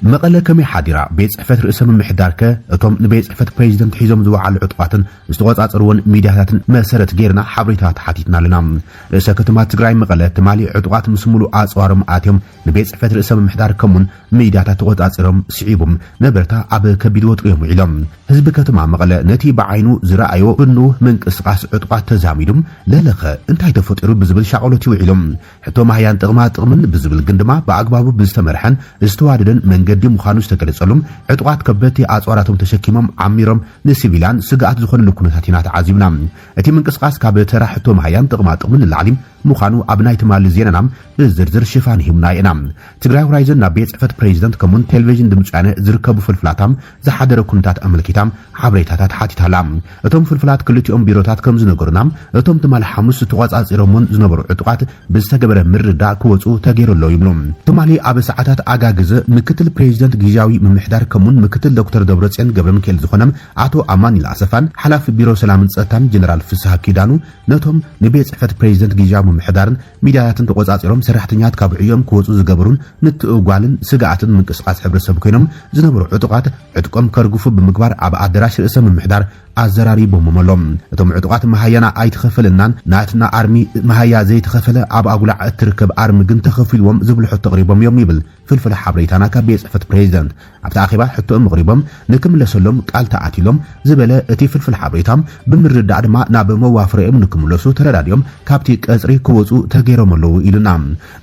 مقالة كمي حادرة بيت صحفة رئيس ممحدارك اتوم نبيت صحفة بريزيدنت حيزم زوعة العطوات استغاث أصرون ميدياتات مسارة غيرنا حبريتات حاتيتنا لنا رئيس كتمات تقراي مقالة تمالي عطوات مسمولو أصوارم آتيهم نبيت صحفة رئيس ممحدار كمون ميدياتات تغوث أصرهم سعيبهم نبرتا عب كبيدوت ريهم علم هزب كتما مقالة نتي بعينو زرائيو بنو منك اسقاس عطوات تزاميدهم للخ انتهي تفطروا بزبل شعولتي وعلم حتو مهيان تغمات من بزبل قندما بأقبابو بزتمرحن استواددن من قدم مخانو استقلصلهم عطوات كبتي أصواراتهم تشكيمهم عميرهم نسيبيلان سقات زخون لكونتاتينات عزيبنا اتي من قسقاس كابترا حتو مهيان تغمات من العلم مخانو ابناي تمال زيننام زرزر شفانهم ناينام تግራይ ሆራይዘን ናብ ቤት ጽሕፈት ፕሬዝዳንት ከሙን ቴሌቪዥን ድምጻነ ዝርከቡ ፍልፍላታም ዝሓደረ ኩነታት ኣመልኪታም ሓበሬታታት ሓቲታላም እቶም ፍልፍላት ክልቲኦም ቢሮታት ከም ዝነገሩናም እቶም ትማል ሓሙስ ተቋጻጺሮምን ዝነበሩ ዕጡቃት ብዝተገበረ ምርዳ ክወጹ ተገይረሎ ይብሉ ትማሊ ኣብ ሰዓታት ኣጋግዘ ምክትል ፕሬዝዳንት ጊዜያዊ ምምሕዳር ከሙን ምክትል ዶክተር ደብረጽዮን ገብረሚካኤል ዝኾነም ኣቶ ኣማኒል ኣሰፋን ሓላፊ ቢሮ ሰላምን ጸጥታን ጀነራል ፍስሐ ኪዳኑ ነቶም ንቤት ጽሕፈት ፕሬዝዳንት ጊዜያዊ ምምሕዳርን ሚድያታትን ተቋጻጺሮም ሰራሕተኛት ካብ ዕዮም ክወጹ ዝገበሩን ንትእጓልን ስጋኣትን ምንቅስቃስ ሕብረተሰብ ኮይኖም ዝነበሩ ዕጡቃት ዕጥቆም ከርግፉ ብምግባር ኣብ ኣዳራሽ ርእሰ ምምሕዳር ኣዘራሪቦም መሎም እቶም ዕጡቃት መሃያና ኣይተኸፈለናን ናትና ኣርሚ መሃያ ዘይተኸፈለ ኣብ ኣጉላዕ እትርከብ ኣርሚ ግን ተኸፊልዎም ዝብሉ ሕቶ ተቕሪቦም እዮም ይብል ፍልፍል ሓበሬታና ካብ ቤት ጽሕፈት ፕሬዝዳንት ኣብቲ ኣኼባ ሕቶኦም መቕሪቦም ንክምለሰሎም ቃል ተኣቲሎም ዝበለ እቲ ፍልፍል ሓበሬታም ብምርዳእ ድማ ናብ መዋፍረኦም ንክምለሱ ተረዳድዮም ካብቲ ቀጽሪ ክወጹ ተገይሮም ኣለዉ ኢሉና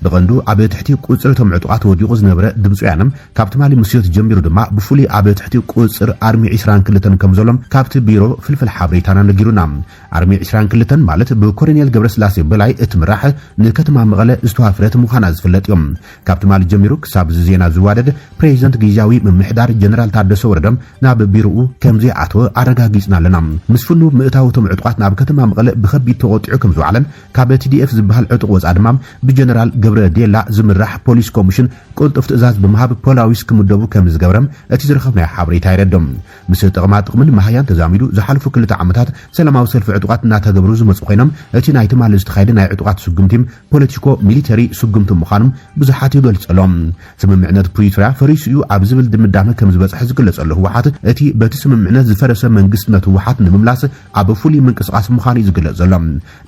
ብቐንዱ ኣብ ትሕቲ ቁጽሪ እቶም ዕጡቃት ወዲቑ ዝነበረ ድምፂ ወያነ ካብቲ ማሊ ምስዮት ጀሚሩ ድማ ብፍሉይ ኣብ ትሕቲ ቁጽር ኣርሚ 22 ከም ዘሎም ካብቲ ቢሮ ፍልፍል ሓበሬታና ነጊሩና ኣርሚ 22 ማለት ብኮሎኔል ገብረስላሴ በላይ እትምራሕ ንከተማ መቐለ ዝተዋፍረት ምዃና ዝፍለጥ እዮም ካብቲ ማሊ ጀሚሩ ክሳብ ዜና ዝዋደድ ፕሬዝዳንት ጊዜያዊ ምምሕዳር ጀነራል ታደሰ ወረደም ናብ ቢሮኡ ከምዚ ኣተወ ኣረጋጊጽና ኣለና ምስፍኑ ምእታውቶም ዕጡቃት ናብ ከተማ መቐለ ብከቢድ ተቆጢዑ ከም ዝውዓለን ካብ TDF ዝበሃል ዕጡቅ ወጻ ድማ ብጀነራል ገብረ ዴላ ዝምራሕ ፖሊስ ኮሚሽን ቁልጡፍ ትእዛዝ ብምሃብ ፖላዊስ ክምደቡ ከም ዝገበረም እቲ ዝረኸብናዮ ሓበሬታ ይረድም ምስ ጥቕምን መሃያን ተዛሚዱ ዝሓልፉ ክልተ ዓመታት ሰላማዊ ሰልፊ ዕጡቃት እናተገብሩ ዝመጹ ኮይኖም እቲ ናይ ትማሊ ዝተኻየደ ናይ ዕጡቃት ስጉምቲም ፖለቲኮ ሚሊተሪ ስጉምቲ ምዃኖም ብዙሓት ይገልጸሎም ስምምዕነት ፕሪቶሪያ ፈሪስዩ ኣብ ዝብል ድምዳመ ከም ዝበጽሕ ዝግለጸሉ ህወሓት እቲ በቲ ስምምዕነት ዝፈረሰ መንግስትነት ህወሓት ንምምላስ ኣብ ፍሉይ ምንቅስቃስ ምዃኑ ዝግለጽ ዘሎ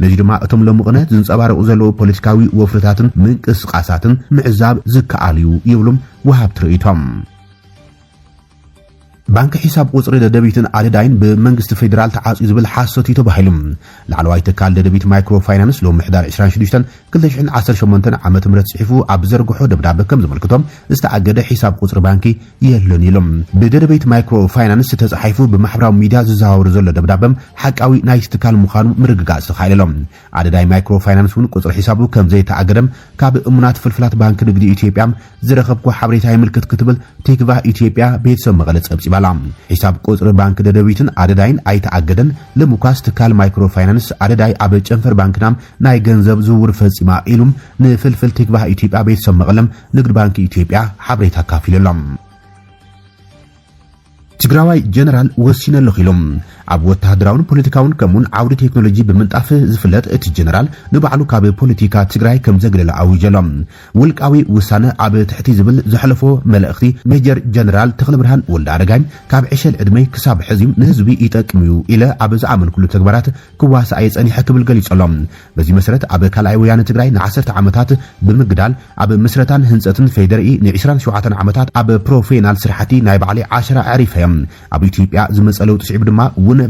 ነዚ ድማ እቶም ለሙቕነት ዝንጸባረቑ ዘለዉ ፖለቲካዊ ወፍርታትን ምንቅስቃሳትን ምዕዛብ ዝከኣል እዩ ይብሉም ወሃብ ትርኢቶም ባንክ ሒሳብ ቁጽሪ ደደቢትን ኣደዳይን ብመንግስቲ ፌደራል ተዓጽዩ ዝብል ሓሶት ተባሂሎም ላዕለዋይ ትካል ደደቢት ማይክሮ ፋይናንስ ሎም ምሕዳር 26 2018 ዓመተ ምህረት ጽሒፉ ኣብ ዘርግሖ ደብዳቤ ከም ዘመልክቶም ዝተኣገደ ሒሳብ ቁጽሪ ባንኪ የለን ኢሎም ብደደቢት ማይክሮ ፋይናንስ ተጻሒፉ ብማሕበራዊ ሚድያ ዝዘዋወሩ ዘሎ ደብዳቤም ሓቃዊ ናይ ትካል ምዃኑ ምርግጋጽ ተኻኢሎም ኣደዳይ ማይክሮ ፋይናንስ ውን ቁጽሪ ሒሳቡ ከም ዘይተኣገደም ካብ እሙናት ፍልፍላት ባንክ ንግዲ ኢትዮጵያ ዝረኸብኩ ሓበሬታ ይምልክት ክትብል ቴክቫህ ኢትዮጵያ ቤተሰብ መቐለ ጸብጺባ ሒሳብ ቁጽሪ ባንክ ደደቢትን ኣደዳይን ኣይተኣገደን ለሙካስ ትካል ማይክሮ ፋይናንስ ኣደዳይ ኣብ ጨንፈር ባንክናም ናይ ገንዘብ ዝውውር ፈጺማ ኢሉም ንፍልፍል ቴክቫህ ኢትዮጵያ ቤተሰብ መቐለም ንግዲ ባንኪ ኢትዮጵያ ሓበሬታ ካፊሎም ትግራዋይ ጀነራል ወሲነሎ ኺሎም ኣብ ወታደራውን ፖለቲካውን ከምውን ዓውዲ ቴክኖሎጂ ብምንጣፍ ዝፍለጥ እቲ ጀነራል ንባዕሉ ካብ ፖለቲካ ትግራይ ከም ዘግለለ ኣውጀሎም ውልቃዊ ውሳነ ኣብ ትሕቲ ዝብል ዘሕለፎ መልእኽቲ ሜጀር ጀነራል ተኽለብርሃን ወልደ ኣረጋይ ካብ ዕሸል ዕድመይ ክሳብ ሕዚ ንህዝቢ ይጠቅም እዩ ኢለ ኣብ ዝኣመንኩሉ ተግባራት ክዋሳእ ጸኒሐ ክብል ገሊጾሎም በዚ መሰረት ኣብ ካልኣይ ወያነ ትግራይ ን10 ዓመታት ብምግዳል ኣብ ምስረታን ህንጸትን ፌደራኢ ን27 ዓመታት ኣብ ፕሮፌሽናል ስራሕቲ ናይ ባዕሊ 10 ኣዕሪፈዮም ኣብ ኢትዮጵያ ዝመጸለው ጥስዒብ ድማ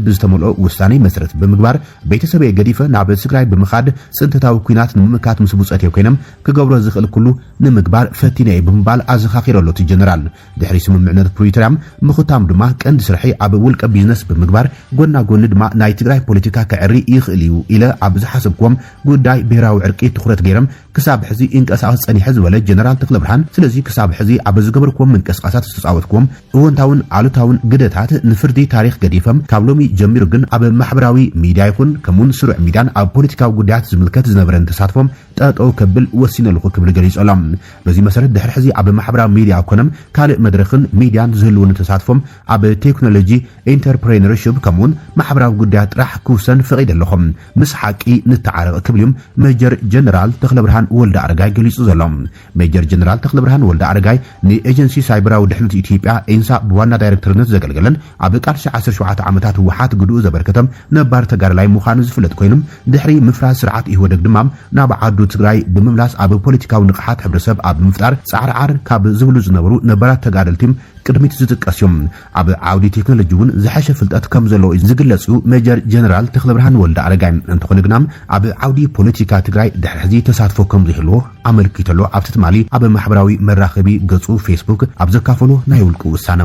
ብዝተመልኦ ውሳኔ መሰረት ብምግባር ቤተሰበይ ገዲፈ ናብ ትግራይ ብምኻድ ጽንተታዊ ኩናት ንምምካት ምስ ቡጸት ኮይኖም ክገብሮ ዝኽእል ኩሉ ንምግባር ፈቲነይ ብምባል ኣዘኻኺረሎ እቲ ጀነራል ድሕሪ ስምምዕነት ፕሪቶሪያ ምኽታም ድማ ቀንዲ ስርሒ ኣብ ውልቀ ቢዝነስ ብምግባር ጎና ጎኒ ድማ ናይ ትግራይ ፖለቲካ ክዕሪ ይኽእል እዩ ኢለ ኣብ ዝሓሰብኩም ጉዳይ ብሄራዊ ዕርቂ ትኹረት ገይሮም ክሳብ ሕዚ እንቀሳቐስ ጸኒሐ ዝበለ ጀነራል ተኽለብርሃን ስለዚ ክሳብ ሕዚ ኣብ ዝገበርኩም ምንቅስቃሳት ዝተጻወትኩም እወንታውን ኣሉታውን ግደታት ንፍርዲ ታሪኽ ገዲፈም ካብ ሎሚ ሎሚ ጀሚሩ ግን ኣብ ማሕበራዊ ሚድያ ይኹን ከምውን ስሩዕ ሚድያን ኣብ ፖለቲካዊ ጉዳያት ዝምልከት ዝነበረን ተሳትፎም ጠጠው ከብል ወሲነልኹ ክብል ገሊጾሎም በዚ መሰረት ድሕሪ ሕዚ ኣብ ማሕበራዊ ሚድያ ኮነም ካልእ መድረኽን ሚድያን ዝህልውን ተሳትፎም ኣብ ቴክኖሎጂ ኢንተርፕሬነርሺፕ ከምውን ማሕበራዊ ጉዳያት ጥራሕ ክውሰን ፈቒድ ኣለኹም ምስ ሓቂ ንተዓረቕ ክብልዮም ሜጀር ጀነራል ተኽለብርሃን ወልደ ኣረጋይ ገሊጹ ዘሎም ሜጀር ጀነራል ተኽለብርሃን ወልደ ኣረጋይ ንኤጀንሲ ሳይበራዊ ድሕነት ኢትዮጵያ ኤንሳ ብዋና ዳይሬክተርነት ዘገልገለን ኣብ ቃልሲ 17 ዓመታት ውሓት ግድኡ ዘበርከተም ነባር ተጋዳላይ ምዃኑ ዝፍለጥ ኮይኖም ድሕሪ ምፍራስ ስርዓት ኢህወደግ ድማ ናብ ዓዱ ትግራይ ብምምላስ ኣብ ፖለቲካዊ ንቕሓት ሕብረተሰብ ኣብ ምፍጣር ጻዕርዓር ካብ ዝብሉ ዝነበሩ ነባራት ተጋደልቲም ቅድሚት ዝጥቀስዮም ኣብ ዓውዲ ቴክኖሎጂ እውን ዝሓሸ ፍልጠት ከም ዘለዎ ዝግለጹ ሜጀር ጀነራል ተኽለብርሃን ወልደ ኣረጋይ እንትኾነ ግና ኣብ ዓውዲ ፖለቲካ ትግራይ ድሕሪ ሕዚ ተሳትፎ ከም ዘይህልዎ ኣመልኪተሎ ኣብቲ ትማሊ ኣብ ማሕበራዊ መራኸቢ ገጹ ፌስቡክ ኣብ ዘካፈሎ ናይ ውልቁ ውሳነ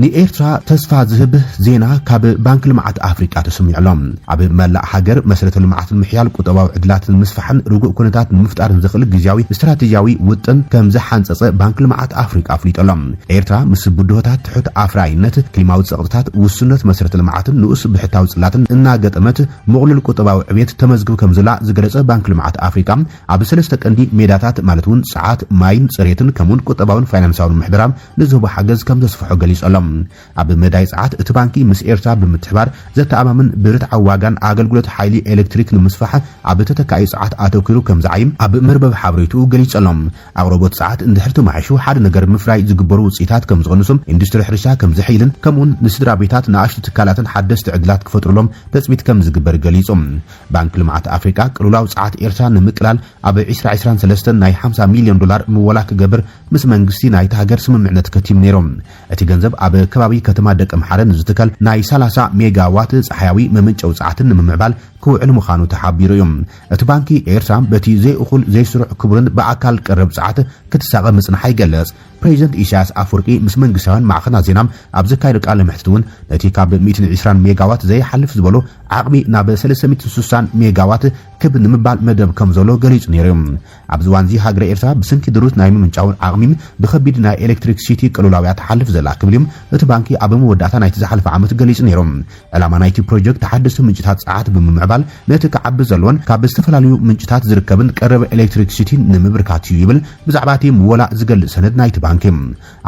ንኤርትራ ተስፋ ዝህብ ዜና ካብ ባንክ ልምዓት ኣፍሪቃ ተሰሚዑሎም ኣብ መላእ ሃገር መሰረተ ልምዓት ምሕያል ቁጠባዊ ዕድላትን ምስፋሕን ርጉእ ኩነታት ንምፍጣርን ዝኽእል ግዝያዊ ስትራቴጂያዊ ውጥን ከም ዝሓንጸጸ ባንክ ልምዓት ኣፍሪቃ ኣፍሊጦሎም ኤርትራ ምስ ብድሆታት ትሑት ኣፍራይነት ክሊማዊ ጸቕጥታት ውስነት መሰረተ ልምዓትን ንኡስ ብሕታዊ ጽላትን እናገጠመት ምቕሉል ቁጠባዊ ዕብየት ተመዝግብ ከም ዘላ ዝገለጸ ባንክ ልምዓት ኣፍሪቃ ኣብ ሰለስተ ቀንዲ ሜዳታት ማለት እውን ሰዓት ማይን ጽሬትን ከምውን ቁጠባውን ፋይናንሳውን ምሕደራም ንዝህቦ ሓገዝ ከም ዘስፍሖ ገሊጾሎም ኣብ መዳይ ሰዓት እቲ ባንኪ ምስ ኤርትራ ብምትሕባር ዘተኣማምን ብርትዓዊ ዋጋን ኣገልግሎት ሓይሊ ኤሌክትሪክ ንምስፋሕ ኣብ ተተካኢ ሰዓት ኣተኪሩ ከም ዝዓይም ኣብ መርበብ ሓበሬቱ ገሊጾሎም ኣቅርቦት ሰዓት እንድሕር ተማሒሹ ሓደ ነገር ምፍራይ ዝግበሩ ውፅኢታት ከም ዝቕንሱም ኢንዱስትሪ ሕርሻ ከም ዝሕይልን ከምኡውን ንስድራ ቤታት ንኣሽቱ ትካላትን ሓደስቲ ዕድላት ክፈጥሩሎም ተፅቢት ከም ዝግበር ገሊጾም ባንክ ልምዓት ኣፍሪቃ ቅልውላው ሰዓት ኤርትራ ንምቅላል ኣብ 2023 ናይ 50 ሚልዮን ዶላር ምወላ ክገብር ምስ መንግስቲ ናይቲ ሃገር ስምምዕነት ከቲም ነይሮም እቲ ገንዘብ ኣብ ከባቢ ከተማ ደቀ መሓረን ዝትከል ናይ 30 ሜጋዋት ጸሓያዊ መምንጨው ሰዓትን ንምምዕባል ክውዕል ምዃኑ ተሓቢሩ እዮም እቲ ባንኪ ኤርትራ በቲ ዘይእኹል ዘይስሩዕ ክቡርን በኣካል ቀረብ ሰዓት ክትሳቐ ምጽናሕ ይገለጽ ፕሬዚደንት ኢሳያስ ኣፍወርቂ ምስ መንግስታውያን ማዕኸናት ዜና ኣብ ዘካየደ ቃለ መሕትት እውን ነቲ ካብ 120 ሜጋዋት ዘይሓልፍ ዝበሎ ዓቕሚ ናብ 360 ሜጋዋት ክብ ንምባል መደብ ከም ዘሎ ገሊጹ ነይሮም ኣብዚ ዋንዚ ሃገር ኤርትራ ብስንኪ ድሩት ናይ ምምንጫውን ዓቕሚ ብከቢድ ናይ ኤሌክትሪክ ሲቲ ቅልውላውያ ተሓልፍ ዘላ ክብልዮም እቲ ባንኪ ኣብ መወዳእታ ናይቲ ዝሓለፈ ዓመት ገሊጹ ነይሮም ዕላማ ናይቲ ፕሮጀክት ተሓደስቲ ምንጭታት ሰዓት ብምምዕባል ነቲ ክዓቢ ዘለዎን ካብ ዝተፈላለዩ ምንጭታት ዝርከብን ቀረበ ኤሌክትሪክ ሲቲ ንምብርካት እዩ ይብል ብዛዕባ እቲ ምወላ ዝገልጽ ሰነድ ናይቲ ባንኪ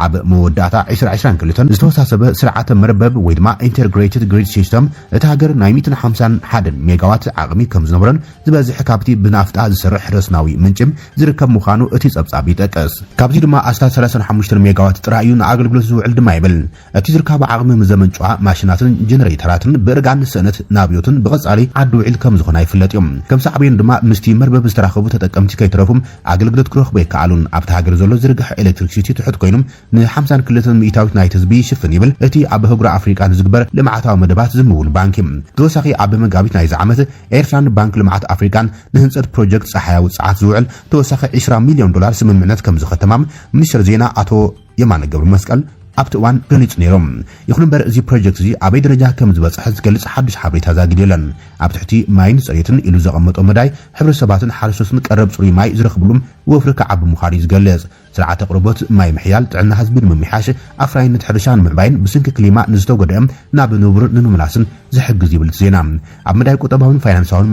ኣብ መወዳእታ 2022 ዝተወሳሰበ ስርዓተ መርበብ ወይ ድማ ኢንተግሬትድ ግሪድ ሲስተም እቲ ሃገር ናይ 151 ሜጋዋት ዓቕሚ ከም ዝነበረን ዝበዝሕ ካብቲ ብናፍጣ ዝሰርሕ ረስናዊ ምንጭም ዝርከብ ምዃኑ እቲ ጸብጻብ ይጠቅስ ካብዚ ድማ ኣስታት 35 ሜጋዋት ጥራይ ንኣገልግሎት ዝውዕል ድማ ይብል እቲ ዝርከባ ዓቕሚ ምዘመንጫዋ ማሽናትን ጀነሬተራትን ብእርጋን ስእነት ናብዮትን ብቐጻሊ ዓዲ ውዒል ከም ዝኾነ ይፍለጥ እዮም ከም ሳዕብዮን ድማ ምስቲ መርበብ ዝተራኸቡ ተጠቀምቲ ከይተረፉም ኣገልግሎት ክረኽቡ ይከኣሉን ኣብቲ ሃገር ዘሎ ዝርግሕ ኤሌክትሪክ ሲቲ ትሕት ኮይኖም ን52 ሚእታዊት ናይቲ ህዝቢ ይሽፍን ይብል እቲ ኣብ ህጉራ ኣፍሪቃ ዝግበር ልምዓታዊ መደባት ዝምውል ባንኪ ተወሳኺ ኣብ መጋቢት ናይዚ ዓመት ኤርትራን ባንክ ልምዓት ኣፍሪካን ንህንፀት ፕሮጀክት ጸሓያዊ ሰዓት ዝውዕል ተወሳኺ 20 ሚልዮን ዶላር ስምምዕነት ከም ዝኸተማም ሚኒስትር ዜና ኣቶ የማነ ገብረ መስቀል ኣብቲ እዋን ገሊጹ ነይሮም ይኹን እምበር እዚ ፕሮጀክት እዚ ኣበይ ደረጃ ከም ዝበፅሐ ዝገልጽ ሓድሽ ሓበሬታ ዛጊድ የለን ኣብ ትሕቲ ማይን ጽሬትን ኢሉ ዘቐመጦ መዳይ ሕብረተሰባትን ሓረስቶትን ቀረብ ጽሩይ ማይ ዝረኽብሉም ወፍሪ ከዓቢ ምዃኑ ዝገልጽ ስርዓት ኣቅርቦት ማይ ምሕያል ጥዕና ህዝቢ ንምምሕያሽ ኣፍራይነት ሕርሻን ምዕባይን ብስንኪ ክሊማ ንዝተጎድኦም ናብ ንቡር ንምምላስን ዝሕግዝ ይብል ዜና ኣብ መዳይ ቁጠባውን ፋይናንሳውን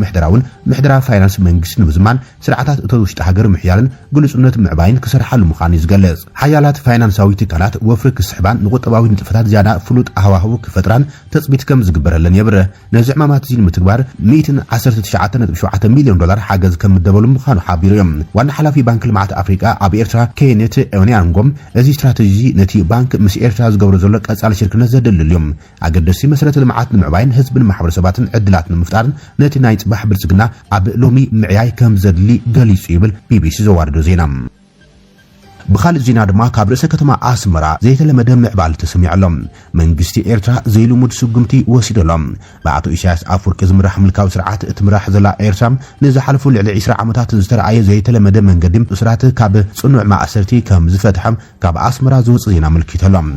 ምሕደራ ፋይናንስ መንግስቲ ንምዝማን ስርዓታት እቶ ውሽጢ ሃገር ምሕያልን ግልጽነት ምዕባይን ክሰርሓሉ ምዃኑ ዝገልጽ ሓያላት ፋይናንሳዊ ትካላት ወፍሪ ክስሕባን ንቁጠባዊ ንጥፈታት ዝያዳ ፍሉጥ ኣሃዋህቡ ክፈጥራን ተጽቢት ከም ዝግበረለን የብርህ ነዚ ዕማማት እዚ ንምትግባር 119.7 ሚልዮን ዶላር ሓገዝ ከም ምደበሉ ምዃኑ ሓቢሩ እዮም ዋና ሓላፊ ባንክ ልምዓት ኣፍሪቃ ኣብ ኤርትራ ኬኔት ኤውንያንጎም እዚ ስትራቴጂ ነቲ ባንክ ምስ ኤርትራ ዝገብሮ ዘሎ ቀጻሊ ሽርክነት ዘደልል እዮም ኣገደሲ መሰረተ ልምዓት ንምዕባይን ህዝብን ማሕበረሰባትን ዕድላት ንምፍጣርን ነቲ ናይ ጽባሕ ብልጽግና ኣብ ሎሚ ምዕያይ ከም ዘድሊ ገሊጹ ይብል ቢቢሲ ዘዋርዶ ዜና بخالد ዜና ድማ ካብ ርእሰ ከተማ ኣስመራ ዘይተለመደ ምዕባል ተሰሚዓሎም መንግስቲ ኤርትራ ዘይልሙድ ስጉምቲ ወሲደሎም በአቶ ኢሳያስ ኣፍወርቂ ዝምራሕ ምልካዊ ስርዓት እትምራሕ ዘላ ኤርትራ ንዝሓለፉ ልዕሊ 20 ዓመታት ዝተረኣየ ዘይተለመደ መንገዲ እስራት ካብ ጽኑዕ ማእሰርቲ ከም ዝፈትሐም ካብ ኣስመራ ዝወጽእ ዜና ምልክተሎም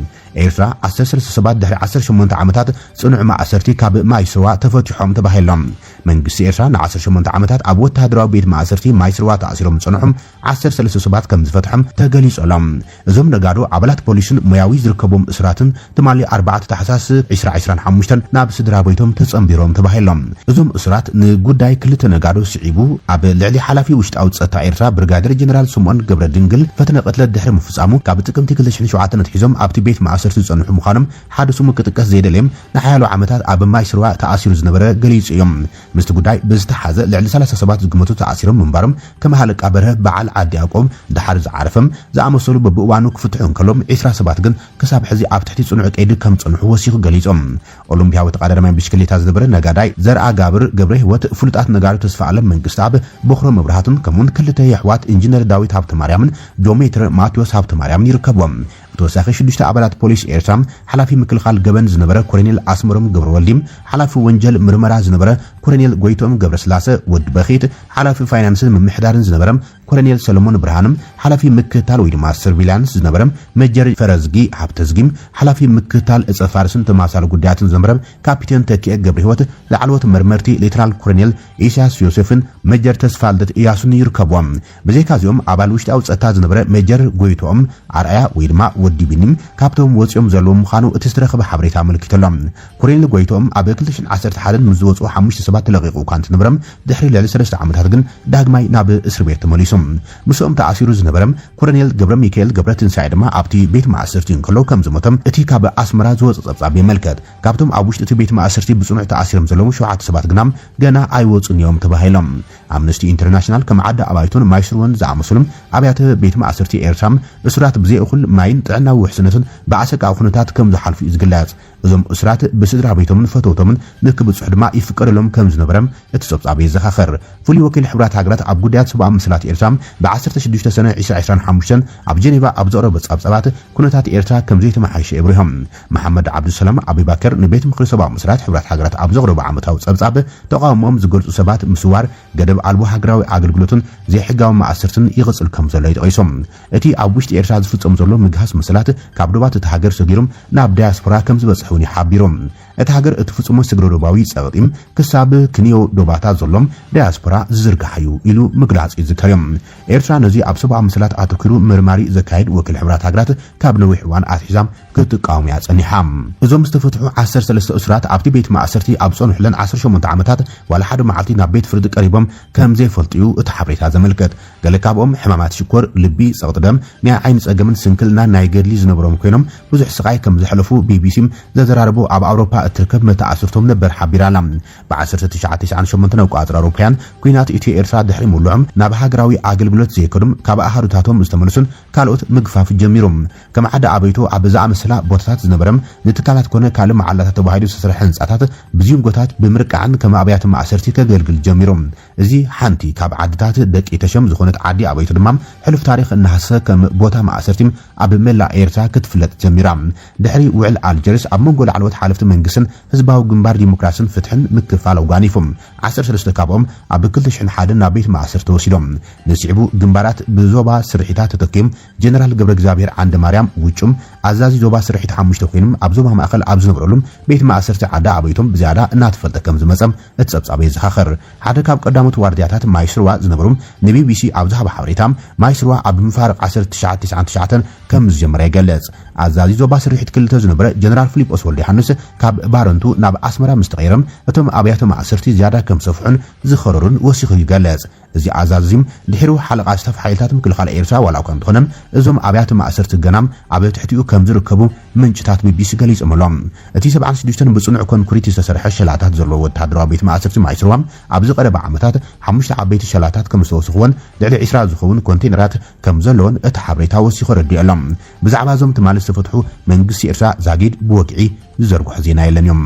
ኤርትራ 13 ድሕሪ 18 ዓመታት ጽኑዕ ማእሰርቲ ካብ ማይስዋ ተፈትሖም ተባሂሎም መንግስቲ ኤርትራ ን18 ዓመታት ኣብ ወተሃደራዊ ቤት ማእሰርቲ ማይስዋ ተኣሲሮም ጽኑሖም 13 ሰባት ከም ዝፈትሖም ተገሊጾሎም እዞም ነጋዶ ኣባላት ፖሊስን ሙያዊ ዝርከቦም እስራትን ትማሊ 4 ታሕሳስ 2025 ናብ ስድራ ቤቶም ተጸምቢሮም ተባሂሎም እዞም እስራት ንጉዳይ ክልተ ነጋዶ ስዒቡ ኣብ ልዕሊ ሓላፊ ውሽጣዊ ጸጥታ ኤርትራ ብርጋዴር ጀነራል ስምዖን ገብረ ድንግል ፈተነ ቅትለት ድሕሪ ምፍጻሙ ካብ ጥቅምቲ 2007 ንትሒዞም ኣብቲ ቤት ማእሰርቲ ዝጸንሑ ምዃኖም ሓደ ስሙ ክጥቀስ ዘይደልዮም ንሓያሎ ዓመታት ኣብ ማይስዋ ተኣሲሩ ዝነበረ ገሊጹ እዮም ምስቲ ጉዳይ ብዝተሓዘ ልዕሊ 30 ሰባት ዝግመቱ ተኣሲሮም ምንባሮም ከም ሃለቃ በርሀ በዓል ዓዲ ያዕቆብ ድሓር ዝዓረፈም ዝኣመሰሉ በብእዋኑ ክፍትሑ እንከሎም 20 ሰባት ግን ክሳብ ሕዚ ኣብ ትሕቲ ጽኑዕ ቀይዲ ከም ጽንሑ ወሲኹ ገሊጾም ኦሎምፒያዊ ተቀዳዳማይ ብሽክሌታ ዝነበረ ነጋዳይ ዘርአ ጋብር ገብረ ህይወት ፍሉጣት ነጋዶ ተስፋ ዓለም መንግስቲ ኣብ በኽሮ መብራህቱን ከምውን ክልተ የሕዋት ኢንጂነር ዳዊት ሃብተማርያምን ጆሜትር ማቴዎስ ሃብተማርያምን ይርከቦም ተወሳኺ 6 ኣባላት ፖሊስ ኤርትራ ሓላፊ ምክልኻል ገበን ዝነበረ ኮሎኔል ኣስመሮም ገብረወልዲም ሓላፊ ወንጀል ምርመራ ዝነበረ ኮሎኔል ጎይቶም ገብረስላሴ ወድ በኺት ሓላፊ ፋይናንስን ምምሕዳርን ዝነበረ ኮሎኔል ሰለሞን ብርሃንም ሓላፊ ምክትታል ወይ ድማ ሰርቪላንስ ዝነበረ መጀር ፈረዝጊ ሃብተዝጊም ሓላፊ ምክትታል እጸፋርስን ተማሳለ ጉዳያትን ዝነበረ ካፒቴን ተኪኤ ገብረ ህይወት ላዕለዎት መርመርቲ ሌተናል ኮሎኔል ኢሳያስ ዮሴፍን መጀር ተስፋልደት ኢያሱን ይርከቦም በዘይካዚኦም ኣባል ውሽጣዊ ጸጥታ ዝነበረ መጀር ጎይቶም ኣርኣያ ወይ ድማ ወዲ ቢኒም ካብቶም ወጽዮም ዘለዎም ምዃኑ እቲ ዝተረኸበ ሓበሬታ አመልኪቶሎም ኮሎኔል ጎይቶም ኣብ 2011 ምዝወጹ 5 ሰባት ለቂቑ እኳ እንትነበረም ድሕሪ ልዕሊ 3 ዓመታት ግን ዳግማይ ናብ እስር ቤት ተመሊሶም ምስኦም ተኣሲሩ ዝነበረም ኮሎኔል ገብረ ሚካኤል ገብረ ትንሳኤ ድማ ኣብቲ ቤት ማእሰርቲ እንከሎ ከም ዝሞተም እቲ ካብ ኣስመራ ዝወጽ ጸብጻብ የመልከት ካብቶም ኣብ ውሽጢ እቲ ቤት ማእሰርቲ ብጽኑዕ ተኣሲሮም ዘለዉ 7 ሰባት ግናም ገና ኣይወጹን እዮም ተባሂሎም ኣምነስቲ ኢንተርናሽናል ከም ዓዲ ኣባይቱን ማይስሩን ዝኣመሰሉም ኣብያተ ቤት ማእሰርቲ ኤርትራ እስራት ብዘይ እኹል ማይን ጥዕናዊ ውሕስነትን ብኣሰቃቂ ኩነታት ከም ዝሓልፉ ዝግለጽ እዞም እስራት ብስድራ ቤቶምን ፈተውቶምን ንክብጽሑ ድማ ይፍቀደሎም ከም ዝነበረም እቲ ጸብጻብ ይዘኻኸር ፍሉይ ወኪል ሕብራት ሃገራት ኣብ ጉዳያት ሰብኣዊ ምስላት ኤርትራ ብ16 ሰነ 2025 ኣብ ጀኔቫ ኣብ ዘቕረበ ጸብጻባት ኩነታት ኤርትራ ከም ዘይተመሓየሸ ይብርሆም መሐመድ ዓብዱሰላም አቡበከር ንቤት ምክሪ ሰብኣዊ ምስላት ሕብራት ሃገራት ኣብ ዘቕረበ ዓመታዊ ጸብጻብ ተቃውሞም ዝገልጹ ሰባት ምስዋር ገደብ ኣልቦ ሃገራዊ ኣገልግሎትን ዘይሕጋዊ ማእሰርትን ይቕጽል ከም ዘሎ ይጠቂሶም እቲ ኣብ ውሽጢ ኤርትራ ዝፍጸም ዘሎ ምግሃስ ምስላት ካብ ዶባት እቲ ሃገር ሰጊሮም ናብ ዳያስፖራ ከም ዝበጽሑ ይሓቢሮም እቲ ሃገር እትፍጽሞ ስግሮዶባዊ ጸቕጢም ክሳብ ክንዮ ዶባታት ዘሎም ዳያስፖራ ዝዝርጋሓዩ ኢሉ ምግላጽ ይዝከርዮም ኤርትራ ነዚ ኣብ ሰብኣዊ ምስላት ኣተኪሩ ምርማሪ ዘካይድ ወኪል ሕብራት ሃገራት ካብ ነዊሕ እዋን ኣትሒዛም ክትቃወሙ ያጸኒሓም እዞም ዝተፈትሑ 13 እስራት ኣብቲ ቤት ማእሰርቲ ኣብ ጸንሑለን 18 ዓመታት ዋላ ሓደ መዓልቲ ናብ ቤት ፍርዲ ቀሪቦም ከም ዘይፈልጥዩ እቲ ሓበሬታ ዘመልከት ገለ ካብኦም ሕማማት ሽኮር ልቢ ጸቕጢ ደም ናይ ዓይኒ ጸገምን ስንክልና ናይ ገድሊ ዝነበሮም ኮይኖም ብዙሕ ስቃይ ከም ዘሕለፉ ቢቢሲ ዘዘራረቡ ኣብ ኣውሮፓ እትርከብ መተኣስርቶም ነበር ሓቢራላ ብ1998 ኣቆጻጽራ ኣውሮፓያን ኩናት ኢትዮ ኤርትራ ድሕሪ ምሉዖም ናብ ሃገራዊ ኣገልግሎት ዘይከዱም ካብ ኣሃዱታቶም ዝተመለሱን ካልኦት ምግፋፍ ጀሚሮም ከም ሓደ ኣበይቶ ኣብ ዝኣመሰላ ቦታታት ዝነበረም ንትካላት ኮነ ካልእ መዓላታት ተባሂሉ ዝተሰርሐ ህንጻታት ብዝንጎታት ብምርቃዕን ከም ኣብያተ ማእሰርቲ ከገልግል ጀሚሮም እዚ ሓንቲ ካብ ዓድታት ደቂ ተሸም ዝኾነት ዓዲ ኣበይቶ ድማ ሕሉፍ ታሪኽ እናሃሰ ከም ቦታ ማእሰርቲ ኣብ መላእ ኤርትራ ክትፍለጥ ጀሚራ ድሕሪ ውዕል ኣልጀርስ ኣብ መንጎ ላዕለዎት ሓለፍቲ መንግስትን ህዝባዊ ግንባር ዲሞክራሲን ፍትሕን ምክፋል ኣውጋኒፎም 13 ካብኦም ኣብ 2001 ናብ ቤት ማእሰርቲ ተወሲዶም ንስዒቡ ግንባራት ብዞባ ስርሒታት ተተኪዮም ጀነራል ገብረ እግዚአብሔር ዓንደ ማርያም ውጭም ኣዛዚ ዞባ ስርሒት 5 ኮይኖም ኣብ ዞባ ማእከል ኣብ ዝነበረሉም ቤት ማእሰርቲ ዓዳ ኣበይቶም ብዝያዳ እናተፈልጠ ከም ዝመጸም እቲ ጸብጻብ ይዘኻኸር ሓደ ካብ ቀዳሞት ዋርድያታት ማይስሩዋ ዝነበሩም ንቢቢሲ ኣብ ዝሃበ ሓበሬታ ማይስሩዋ ኣብ ምፋርቅ 1999 ከም ዝጀመረ ይገልጽ ኣዛዚ ዞባ ስርሒት ክልተ ዝነበረ ጀነራል ፊሊጶስ ወልደ ዮሐንስ ካብ ባረንቱ ናብ ኣስመራ ምስተቀይረም እቶም ኣብያተ ማእሰርቲ ዝያዳ ከም ሰፍሑን ዝኸረሩን ወሲኹ ይገልጽ እዚ ኣዛዚም ድሕሪ ሓለቃ ስታፍ ሓይልታት ምክልኻል ኤርትራ ዋላ እኳ እንተኾነ እዞም ኣብያተ ማእሰርቲ ገናም ኣብ ትሕቲኡ ከም ዝርከቡ ምንጭታት ቢቢሲ ገሊጾምሎም እቲ 76 ብጽኑዕ ኮንክሪት ዝተሰርሐ ሸላታት ዘለዎ ወተሃደራዊ ቤት ማእሰርቲ ማይስሩዋ ኣብ ዝቐረበ ዓመታት 5 ዓበይቲ ሸላታት ከም ዝተወስኽዎን ልዕሊ 20 ዝኸውን ኮንቴነራት ከም ዘለዎን እቲ ሓበሬታ ወሲኹ ረዲአሎም ብዛዕባ እዞም ትማሊ ዝተፈትሑ መንግስቲ ኤርትራ ዛጊድ ብወግዒ ዝዘርግሖ ዜና የለን እዮም